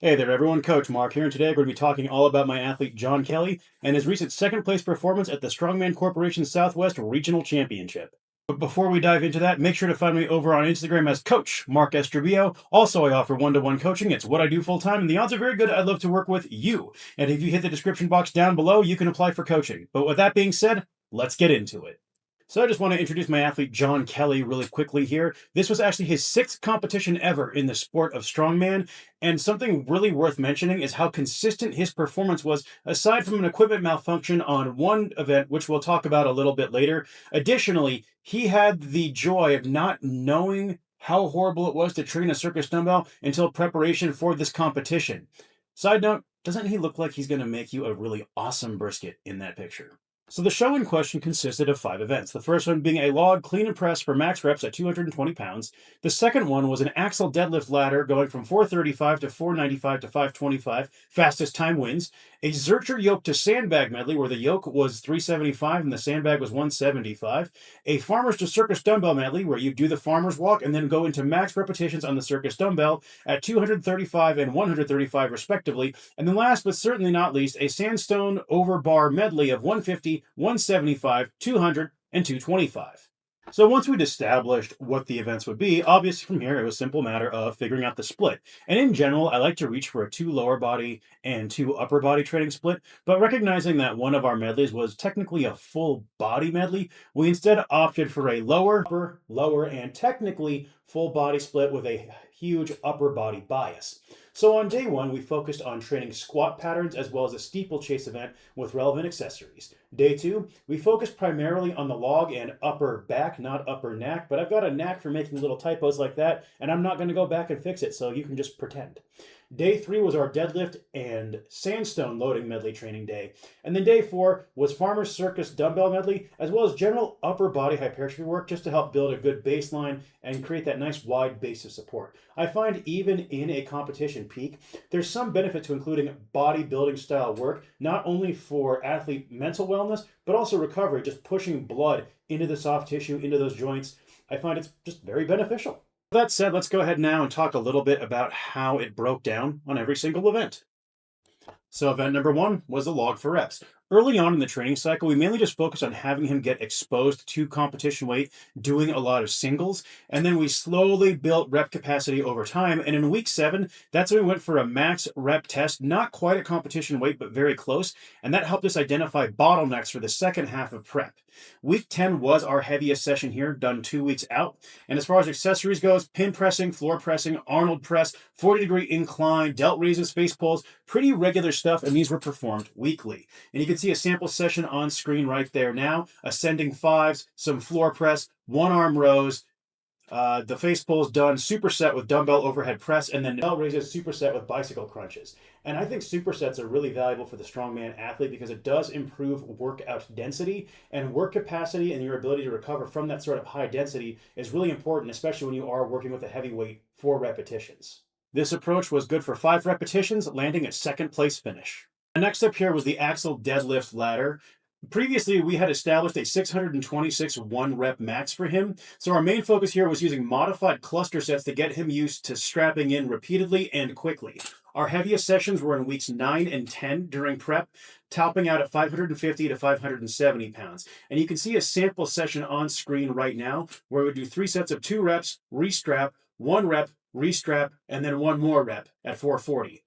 Hey there, everyone. Coach Mark here, and today we're going to be talking all about my athlete John Kelly and his recent second place performance at the Strongman Corporation Southwest Regional Championship. But before we dive into that, make sure to find me over on Instagram as Coach Mark Estrabio. Also, I offer one-to-one coaching. It's what I do full time, and the odds are very good I'd love to work with you. And if you hit the description box down below, you can apply for coaching. But with that being said, let's get into it. So I just want to introduce my athlete, John Kelly, really quickly here. This was actually his sixth competition ever in the sport of strongman. And something really worth mentioning is how consistent his performance was, aside from an equipment malfunction on one event, which we'll talk about a little bit later. Additionally, he had the joy of not knowing how horrible it was to train a circus dumbbell until preparation for this competition. Side note, doesn't he look like he's going to make you a really awesome brisket in that picture? So the show in question consisted of 5 events. The first one being a log clean and press for max reps at 220 pounds. The second one was an axle deadlift ladder going from 435 to 495 to 525. Fastest time wins. A Zercher yoke to sandbag medley where the yoke was 375 and the sandbag was 175. A farmers to circus dumbbell medley where you do the farmer's walk and then go into max repetitions on the circus dumbbell at 235 and 135 respectively. And then last but certainly not least, a sandstone over bar medley of 150, 175, 200, and 225. So once we'd established what the events would be, obviously from here it was a simple matter of figuring out the split. And in general, I like to reach for a 2 lower body and 2 upper body training split, but recognizing that one of our medleys was technically a full body medley, we instead opted for a lower, upper, lower, and technically full body split with a huge upper body bias. So on day 1, we focused on training squat patterns as well as a steeplechase event with relevant accessories. Day 2, we focused primarily on the log and upper back, not upper knack, but I've got a knack for making little typos like that, and I'm not going to go back and fix it, so you can just pretend. Day 3 was our deadlift and sandstone loading medley training day. And then day 4 was farmer's circus dumbbell medley, as well as general upper body hypertrophy work just to help build a good baseline and create that nice wide base of support. I find even in a competition peak, there's some benefit to including bodybuilding style work, not only for athlete mental wellness, but also recovery, just pushing blood into the soft tissue, into those joints. I find it's just very beneficial. That said, let's go ahead now and talk a little bit about how it broke down on every single event. So event number 1 was the log for reps. Early on in the training cycle, we mainly just focused on having him get exposed to competition weight, doing a lot of singles, and then we slowly built rep capacity over time. And in week 7, that's when we went for a max rep test, not quite at competition weight, but very close. And that helped us identify bottlenecks for the second half of prep. Week 10 was our heaviest session here, done 2 weeks out. And as far as accessories goes, pin pressing, floor pressing, Arnold press, 40-degree incline, delt raises, face pulls, pretty regular stuff, and these were performed weekly. And you can see a sample session on screen right there now. Ascending 5s, some floor press, 1-arm rows, the face pulls done, superset with dumbbell overhead press, and then delt raises superset with bicycle crunches. And I think supersets are really valuable for the strongman athlete because it does improve workout density and work capacity, and your ability to recover from that sort of high density is really important, especially when you are working with a heavy weight for repetitions. This approach was good for 5 repetitions, landing at second place finish. The next up here was the axle deadlift ladder. Previously, we had established a 626 1-rep max for him, so our main focus here was using modified cluster sets to get him used to strapping in repeatedly and quickly. Our heaviest sessions were in weeks 9 and 10 during prep, topping out at 550 to 570 pounds. And you can see a sample session on screen right now where we do 3 sets of 2 reps, restrap, 1 rep, restrap, and then 1 more rep at 440.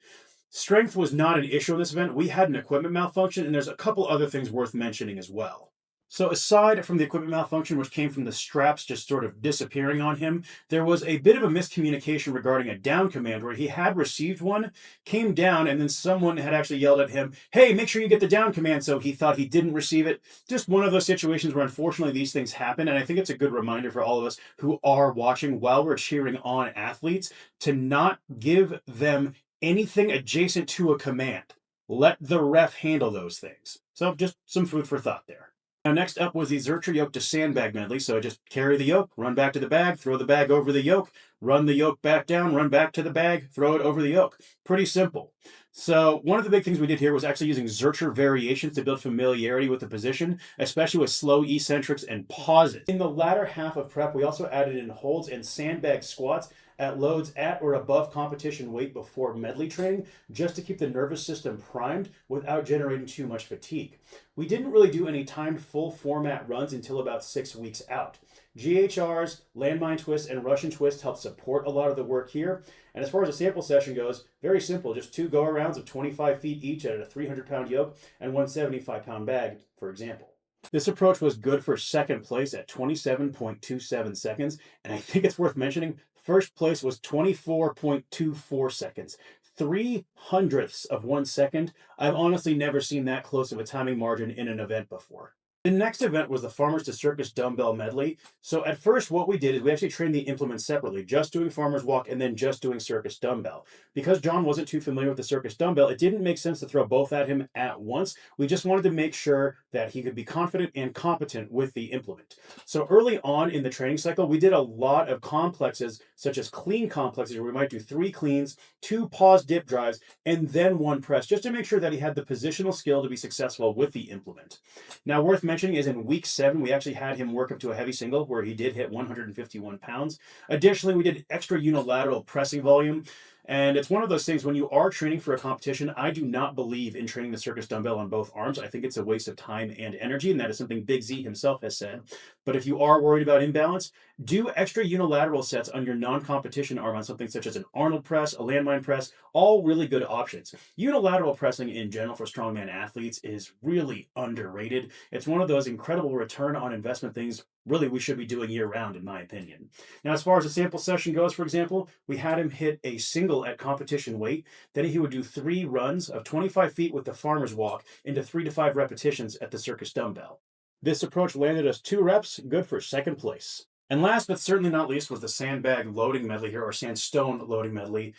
Strength was not an issue in this event. We had an equipment malfunction, and there's a couple other things worth mentioning as well. So aside from the equipment malfunction, which came from the straps just sort of disappearing on him, there was a bit of a miscommunication regarding a down command where he had received one, came down, and then someone had actually yelled at him, "Hey, make sure you get the down command," so he thought he didn't receive it. Just one of those situations where unfortunately these things happen, and I think it's a good reminder for all of us who are watching while we're cheering on athletes to not give them anything adjacent to a command. Let the ref handle those things. So just some food for thought there. Now next up was the Zercher yoke to sandbag medley. So just carry the yoke, run back to the bag, throw the bag over the yoke, run the yoke back down, run back to the bag, throw it over the yoke. Pretty simple. So one of the big things we did here was actually using Zercher variations to build familiarity with the position, especially with slow eccentrics and pauses. In the latter half of prep, we also added in holds and sandbag squats at loads at or above competition weight before medley training, just to keep the nervous system primed without generating too much fatigue. We didn't really do any timed full format runs until about 6 weeks out. GHRs, landmine twist, and Russian twist help support a lot of the work here. And as far as a sample session goes, very simple, just 2 go-arounds of 25 feet each at a 300-pound yoke and 175-pound bag, for example. This approach was good for second place at 27.27 seconds, and I think it's worth mentioning, first place was 24.24 seconds. 3/100ths of 1 second. I've honestly never seen that close of a timing margin in an event before. The next event was the Farmers to Circus Dumbbell Medley. So at first what we did is we actually trained the implements separately, just doing Farmer's Walk and then just doing Circus Dumbbell. Because John wasn't too familiar with the Circus Dumbbell, it didn't make sense to throw both at him at once. We just wanted to make sure that he could be confident and competent with the implement. So early on in the training cycle, we did a lot of complexes, such as clean complexes, where we might do 3 cleans, 2 pause dip drives, and then 1 press, just to make sure that he had the positional skill to be successful with the implement. Now, worth mentioning is in week 7, we actually had him work up to a heavy single where he did hit 151 pounds. Additionally, we did extra unilateral pressing volume. And it's one of those things when you are training for a competition, I do not believe in training the circus dumbbell on both arms. I think it's a waste of time and energy, and that is something Big Z himself has said. But if you are worried about imbalance, do extra unilateral sets on your non-competition arm on something such as an Arnold press, a landmine press, all really good options. Unilateral pressing in general for strongman athletes is really underrated. It's one of those incredible return on investment things really we should be doing year round, in my opinion. Now, as far as a sample session goes, for example, we had him hit a single at competition weight. Then he would do 3 runs of 25 feet with the Farmer's Walk into 3 to 5 repetitions at the circus dumbbell. This approach landed us 2 reps, good for second place. And last but certainly not least was the sandbag loading medley here, or sandstone loading medley.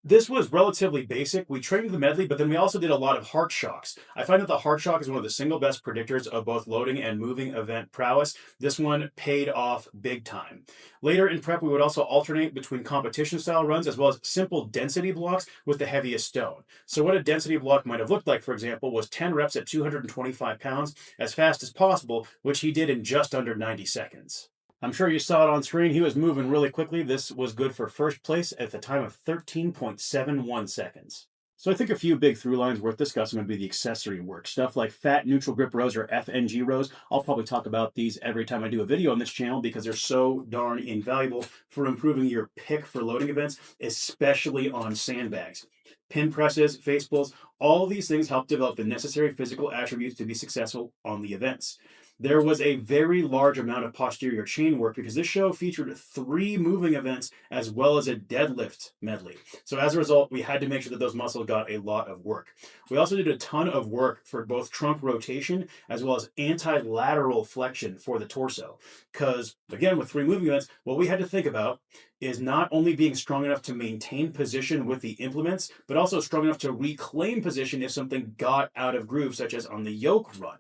This was relatively basic. We trained the medley, but then we also did a lot of heart shocks. I find that the heart shock is one of the single best predictors of both loading and moving event prowess. This one paid off big time. Later in prep, we would also alternate between competition style runs as well as simple density blocks with the heaviest stone. So what a density block might have looked like, for example, was 10 reps at 225 pounds as fast as possible, which he did in just under 90 seconds. I'm sure you saw it on screen. He was moving really quickly. This was good for first place at the time of 13.71 seconds. So I think a few big through lines worth discussing would be the accessory work. Stuff like fat neutral grip rows or FNG rows. I'll probably talk about these every time I do a video on this channel because they're so darn invaluable for improving your pick for loading events, especially on sandbags. Pin presses, face pulls, all of these things help develop the necessary physical attributes to be successful on the events. There was a very large amount of posterior chain work because this show featured 3 moving events as well as a deadlift medley. So as a result, we had to make sure that those muscles got a lot of work. We also did a ton of work for both trunk rotation as well as anti-lateral flexion for the torso. Because again, with 3 moving events, what we had to think about is not only being strong enough to maintain position with the implements, but also strong enough to reclaim position if something got out of groove, such as on the yoke run.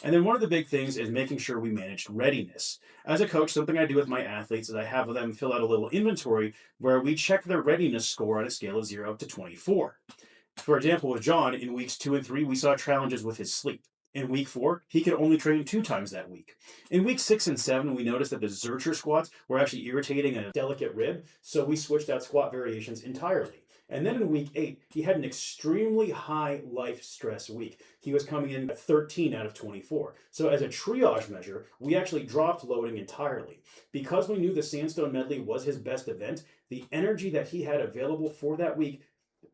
And then one of the big things is making sure we managed readiness. As a coach, something I do with my athletes is I have them fill out a little inventory where we check their readiness score on a scale of 0 to 24. For example, with John, in weeks 2 and 3, we saw challenges with his sleep. In week 4, he could only train 2 times that week. In week 6 and 7, we noticed that the Zercher squats were actually irritating a delicate rib, so we switched out squat variations entirely. And then in week 8, he had an extremely high life stress week. He was coming in at 13 out of 24. So as a triage measure, we actually dropped loading entirely. Because we knew the Sandstone Medley was his best event, the energy that he had available for that week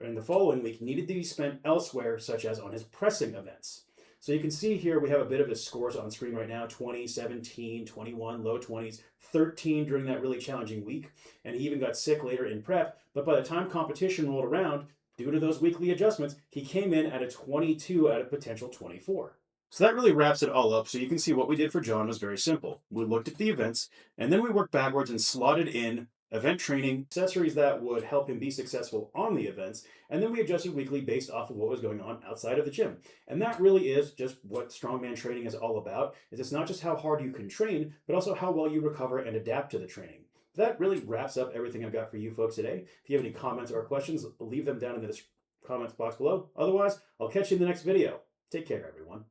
and the following week needed to be spent elsewhere, such as on his pressing events. So you can see here we have a bit of his scores on screen right now, 20, 17, 21, low 20s, 13 during that really challenging week. And he even got sick later in prep. But by the time competition rolled around, due to those weekly adjustments, he came in at a 22 out of potential 24. So that really wraps it all up. So you can see what we did for John was very simple. We looked at the events, and then we worked backwards and slotted in event training, accessories that would help him be successful on the events, and then we adjusted weekly based off of what was going on outside of the gym. And that really is just what strongman training is all about, is it's not just how hard you can train, but also how well you recover and adapt to the training. That really wraps up everything I've got for you folks today. If you have any comments or questions, leave them down in the comments box below. Otherwise, I'll catch you in the next video. Take care, everyone.